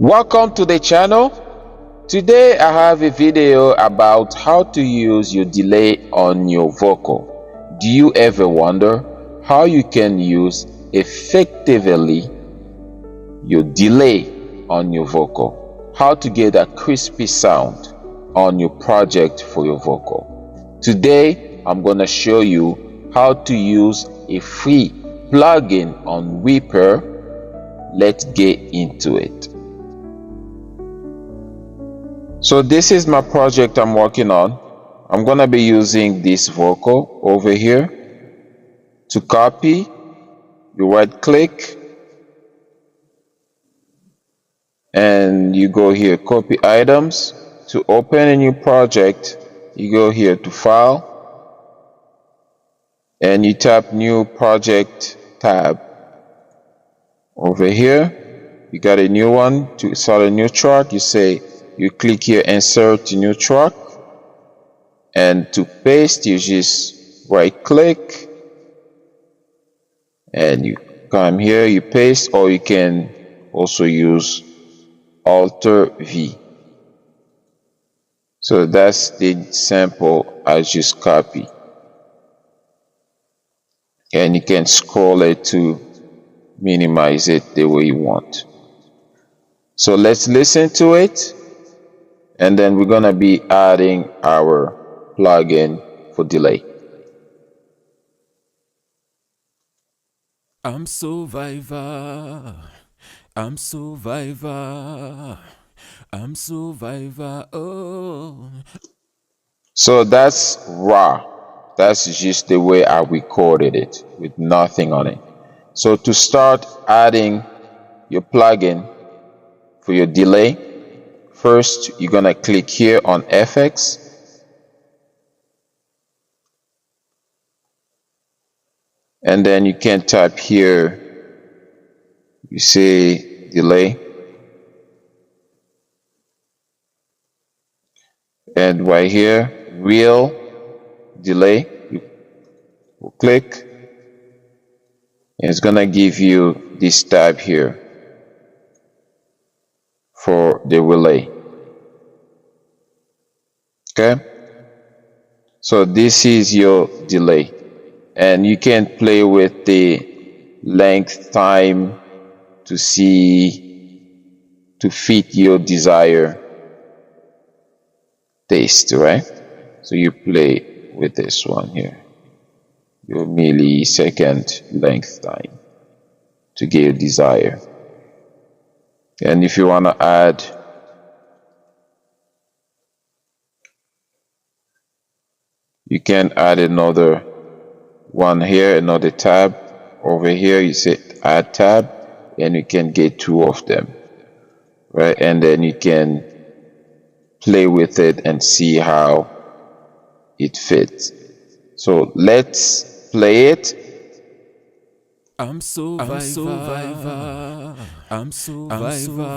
Welcome to the channel. Today I have a video about how to use your delay on your vocal. Do you ever wonder how you can use effectively your delay on your vocal? How to get a crispy sound on your project for your vocal? Today I'm going to show you how to use a free plugin on Reaper. Let's get into it. So this is my project I'm working on. I'm gonna be using this vocal over here. To copy, you right click and you go here, copy items. To open a new project, you go here to file and you tap new project tab. Over here, you got a new one. To start a new track, you click here, insert new track, and to paste you just right click and you come here, you paste, or you can also use Alt V. So that's the sample I just copy, and you can scroll it to minimize it the way you want. So let's listen to it, and then we're gonna be adding our plugin for delay. I'm survivor. I'm survivor. I'm survivor. Oh. So that's raw. That's just the way I recorded it with nothing on it. So to start adding your plugin for your delay, first you're gonna click here on FX, and then you can type here, you say delay, and right here real delay, you click and it's gonna give you this tab here for the relay. Okay, so this is your delay, and you can play with the length time to fit your desired taste, right? So you play with this one here, your millisecond length time to get your desire. And if you want to add you can add another one here, another tab over here. You say add tab, and you can get two of them, right? And then you can play with it and see how it fits. So let's play it. I'm survivor. I'm survivor.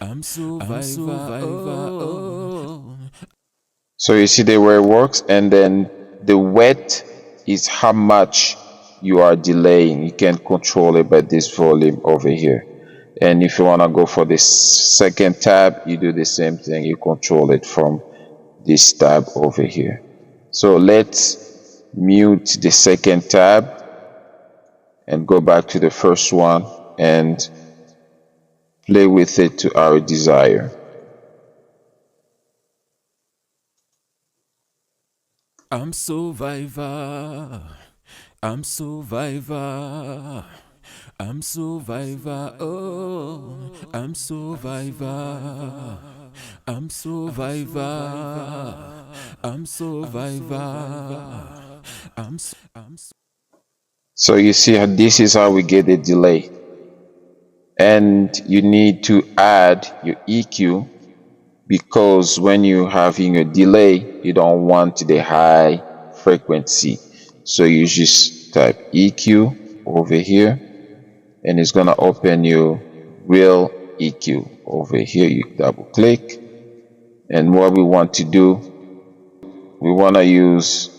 I'm survivor. Oh. So you see the way it works, and then the wet is how much you are delaying. You can control it by this volume over here. And if you want to go for the second tab, you do the same thing. You control it from this tab over here. So let's mute the second tab and go back to the first one and play with it to our desire. I'm survivor. I'm survivor. I'm survivor. Oh, I'm survivor. I'm survivor. I'm survivor. So you see how this is how we get the delay. And you need to add your EQ, because when you're having a delay, you don't want the high frequency. So you just type EQ over here, and it's gonna open your real EQ over here. You double click, and what we want to do, we want to use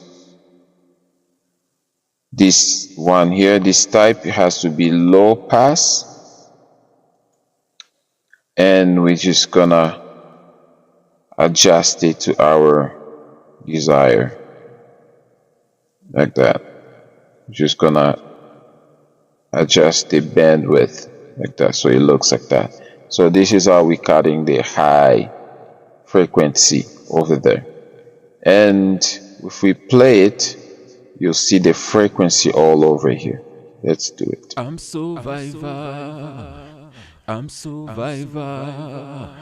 this one here. This type has to be low pass, and we're just gonna adjust it to our desire, like that. We're just gonna adjust the bandwidth like that, so it looks like that. So this is how we're cutting the high frequency over there. And if we play it, you'll see the frequency all over here. Let's do it. I'm survivor. I'm survivor.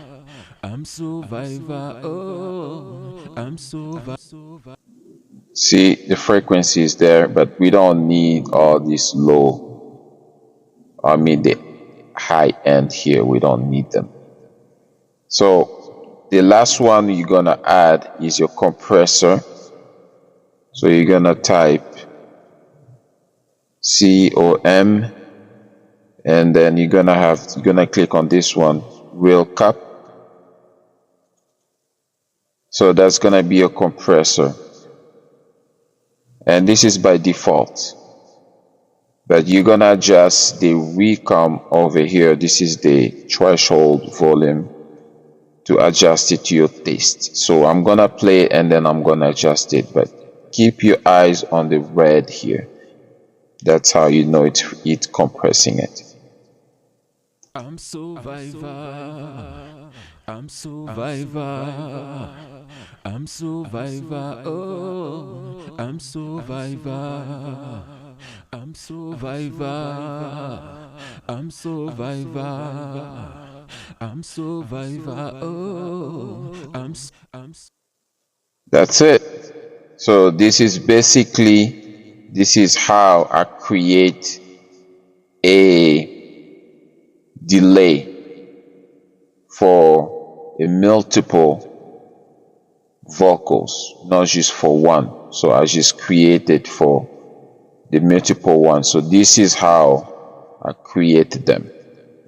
I'm survivor. Oh, I'm survivor. See, the frequency is there, but we don't need all this the high end here. We don't need them. So the last one you're gonna add is your compressor. So you're gonna type COM, and then you're gonna click on this one, wheel cup. So that's gonna be a compressor, and this is by default, but you're gonna adjust the recom over here. This is the threshold volume to adjust it to your taste. So I'm gonna play it and then I'm gonna adjust it, but keep your eyes on the red here. That's how you know it's compressing it. I'm survivor. I'm survivor. I'm survivor. Oh, I'm survivor. I'm survivor. I'm survivor. I'm survivor. Oh, That's it. So this is how I create a delay for a multiple vocals, not just for one. So I just created for the multiple ones. So this is how I created them.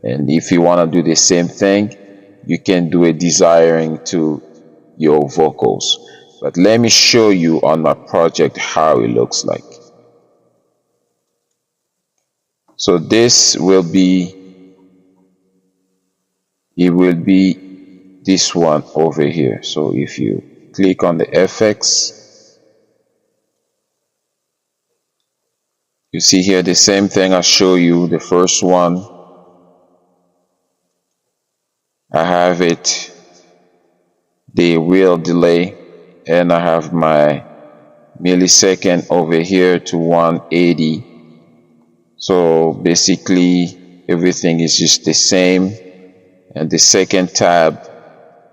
And if you want to do the same thing, you can do a desiring to your vocals. But let me show you on my project how it looks like. So this will be, it will be this one over here. So if you click on the FX, you see here the same thing I show you. The first one, I have it, the wheel delay, and I have my millisecond over here to 180. So basically everything is just the same. And the second tab,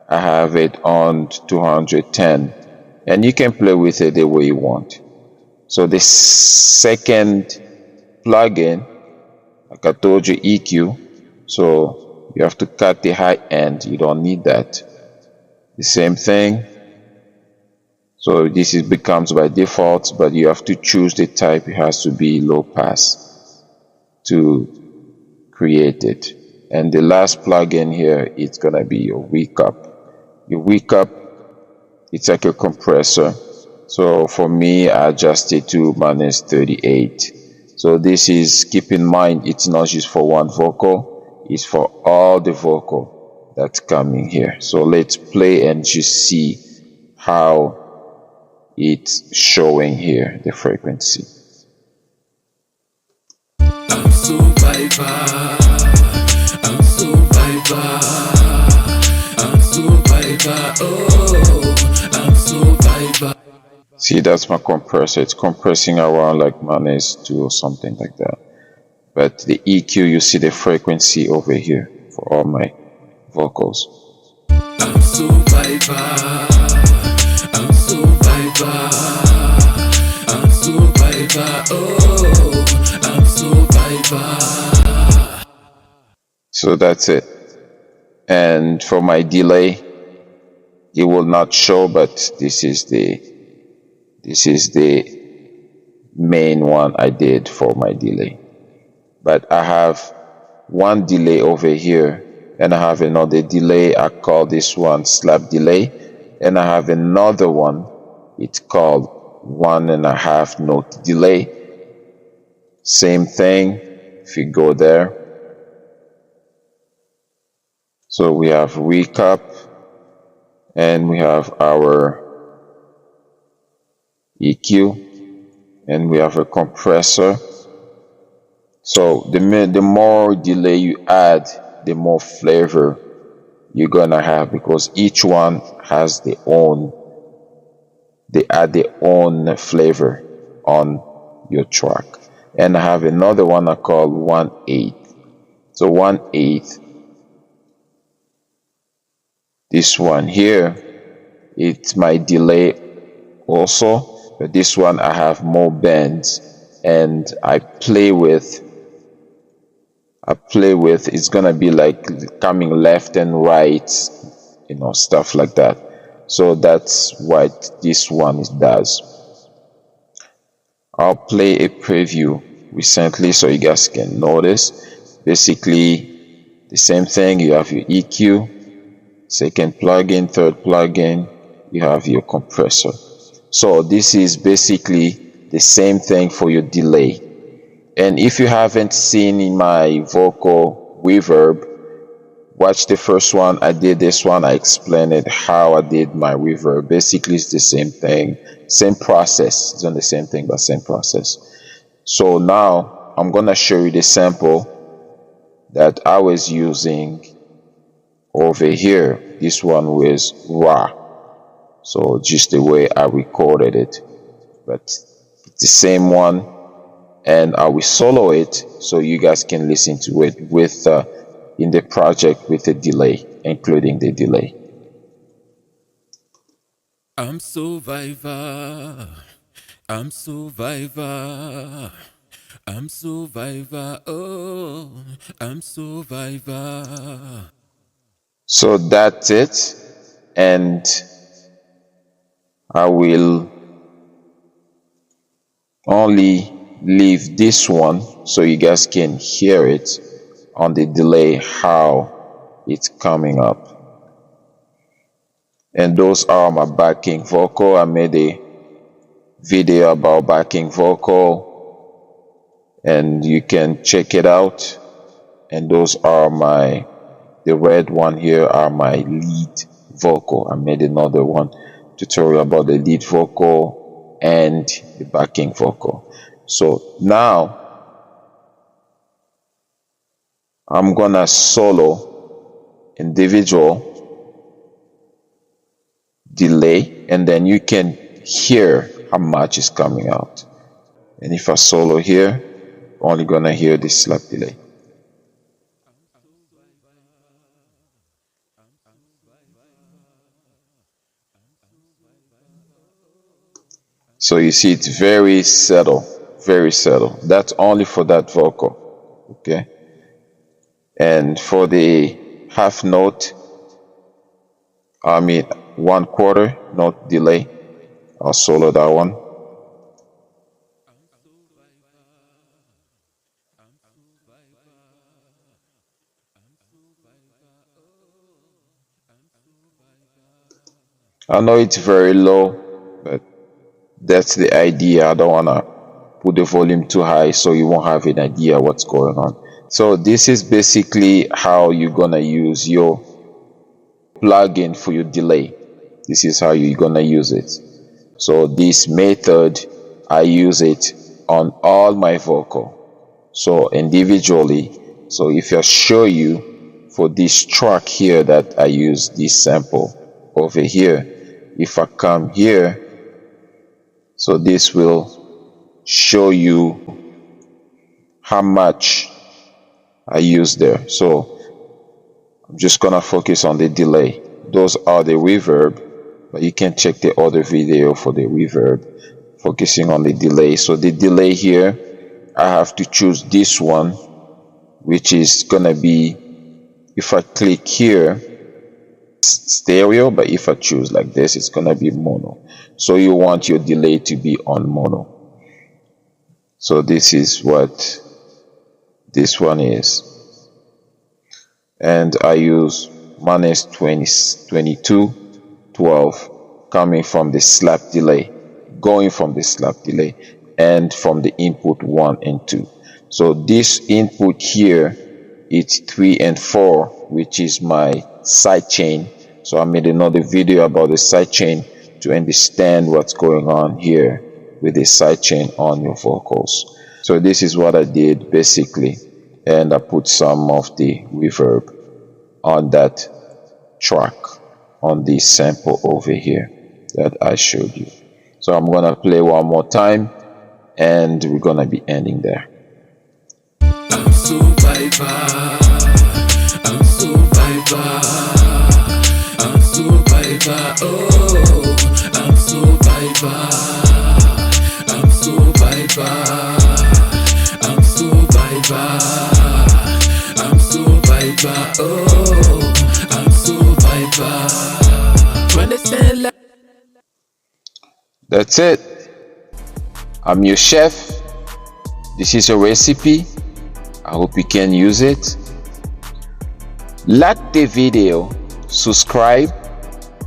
I have it on 210, and you can play with it the way you want. So the second plugin, like I told you, EQ, so you have to cut the high end. You don't need that. The same thing. So this becomes by default, but you have to choose the type. It has to be low pass to create it. And the last plugin here, it's gonna be your wake up. Your wake up, it's like a compressor. So for me, I adjusted to -38. So this is, keep in mind, it's not just for one vocal, it's for all the vocal that's coming here. So let's play and just see how it's showing here the frequency. I'm survivor. I'm survivor. I'm survivor. Oh, I'm survivor. See, that's my compressor. It's compressing around like -2 or something like that. But the EQ, you see the frequency over here for all my vocals. I'm survivor. I'm survivor. I'm survivor. Oh, I'm survivor. So that's it. And for my delay, it will not show, but this is the main one I did for my delay. But I have one delay over here, and I have another delay. I call this one slap delay, and I have another one, it's called 1.5 note delay. Same thing. If you go there, So we have recap, and we have our EQ, and we have a compressor. So the more delay you add, the more flavor you're gonna have, because each one has they add their own flavor on your track. And I have another one I call 1/8. So 1/8, this one here, it's my delay also, but this one I have more bends, and I play with, it's gonna be like coming left and right, stuff like that. So that's what this one does. I'll play a preview recently so you guys can notice. Basically the same thing. You have your EQ, second plugin, third plugin, you have your compressor. So this is basically the same thing for your delay. And if you haven't seen in my vocal reverb, watch the first one. I did this one, I explained it how I did my reverb. Basically it's the same thing, same process. It's not the same thing, but same process. So now I'm gonna show you the sample that I was using over here. This one was raw, so just the way I recorded it, but it's the same one, and I will solo it so you guys can listen to it with in the project with the delay, including the delay. I'm survivor. I'm survivor. I'm survivor. Oh, I'm survivor. So that's it, and I will only leave this one so you guys can hear it on the delay, how it's coming up. And those are my backing vocal. I made a video about backing vocal, and you can check it out. And those are the red one here are my lead vocal. I made another one tutorial about the lead vocal and the backing vocal. So now I'm gonna solo individual delay, and then you can hear how much is coming out. And if I solo here, only gonna hear the slap delay. So you see it's very subtle, very subtle. That's only for that vocal, okay? And for the half note, I mean 1/4 note delay, I'll solo that one. I know it's very low, but that's the idea. I don't want to put the volume too high so you won't have an idea what's going on. So this is basically how you're gonna use your plugin for your delay. This is how you're gonna use it. So this method, I use it on all my vocal, so individually. So if I show you for this track here that I use this sample over here, if I come here, so this will show you how much I use there. So I'm just gonna focus on the delay. Those are the reverb, but you can check the other video for the reverb, focusing on the delay. So the delay here, I have to choose this one, which is gonna be, if I click here, stereo, but if I choose like this, it's gonna be mono. So you want your delay to be on mono. So this is what this one is, and I use minus 22 12 coming from the slap delay, going from the slap delay, and from the input 1 and 2. So this input here it's 3 and 4, which is my side chain. So I made another video about the side chain to understand what's going on here with the side chain on your vocals. So this is what I did basically, and I put some of the reverb on that track, on this sample over here that I showed you. So I'm gonna play one more time and we're gonna be ending there. I'm survivor, I'm survivor, I'm survivor, oh, I'm survivor, I'm survivor, I'm survivor, I'm survivor, oh, I'm survivor. To understand life. That's it. I'm your chef. This is a recipe. I hope you can use it. Like the video, subscribe,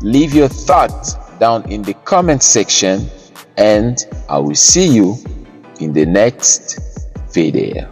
leave your thoughts down in the comment section, and I will see you in the next video.